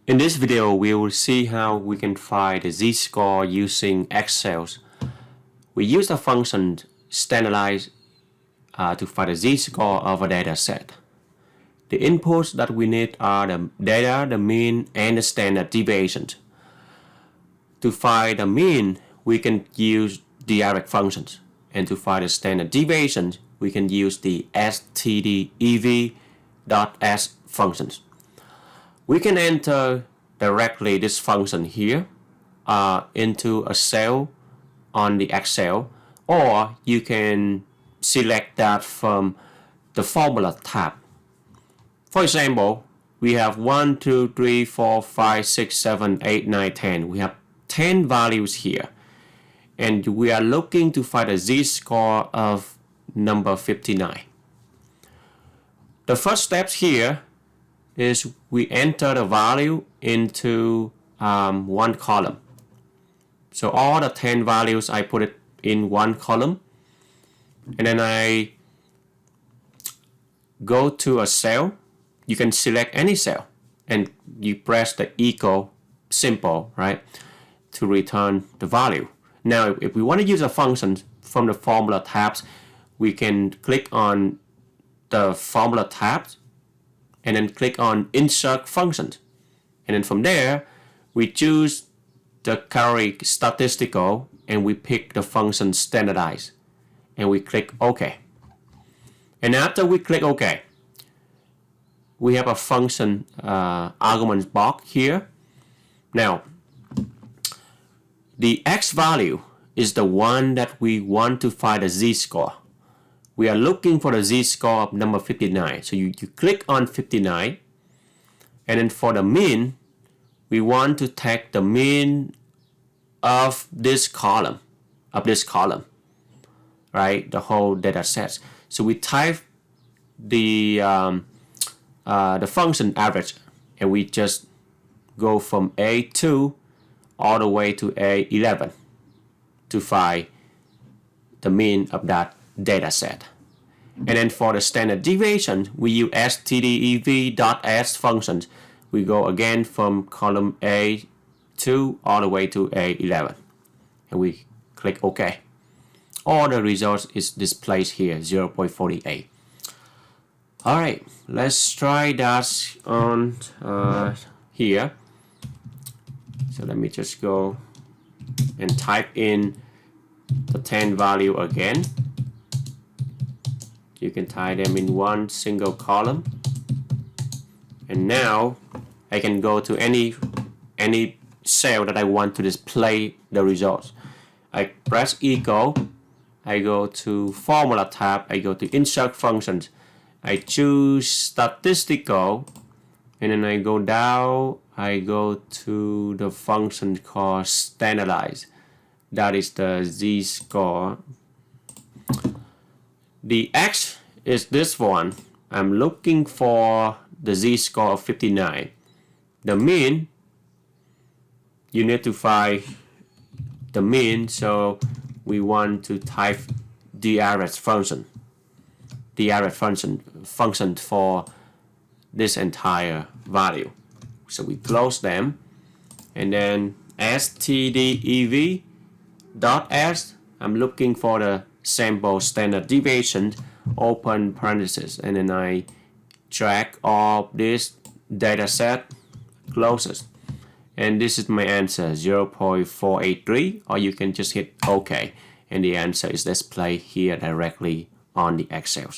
In this video, we will see how we can find the z-score using Excel. We use the function standardize to find the z-score of a data set. The inputs that we need are the data, the mean, and the standard deviation. To find the mean, we can use direct functions. And to find the standard deviation, we can use the stdev.s functions. We can enter directly this function here into a cell on the Excel, or you can select that from the formula tab. For example, we have 1, 2, 3, 4, 5, 6, 7, 8, 9, 10. We have 10 values here. And we are looking to find a z-score of number 59. The first steps here is we enter the value into one column. So all the 10 values, I put it in one column. And then I go to a cell. You can select any cell. And you press the equal symbol, right, to return the value. Now, if we want to use a function from the formula tabs, we can click on the formula tabs and then click on insert functions. And then from there, we choose the category statistical and we pick the function standardize. And we click OK. And after we click OK, we have a function argument box here. Now, the X value is the one that we want to find a z-score. We are looking for the z-score of number 59. So you click on 59. And then for the mean, we want to take the mean of this column, right? The whole data set. So we type the function average, and we just go from A2 all the way to A11 to find the mean of that data set. And then for the standard deviation, we use stdev.s functions. We go again from column A2 all the way to A11. And we click OK. All the results is displayed here, 0.48. Alright, let's try that on here. So let me just go and type in the 10 value again. You can type them in one single column. And now I can go to any cell that I want to display the results. I press equal. I go to formula tab. I go to insert functions. I choose statistical. And then I go down. I go to the function called standardize. That is the z-score. The X is this one. I'm looking for the z-score of 59. The mean, you need to find the mean, so we want to type the average function. The average function for this entire value. So we close them, and then stdev.s, I'm looking for the sample standard deviation, open parentheses, and then I drag all this data set, closes. And this is my answer, 0.483, or you can just hit OK, and the answer is displayed here directly on the Excel.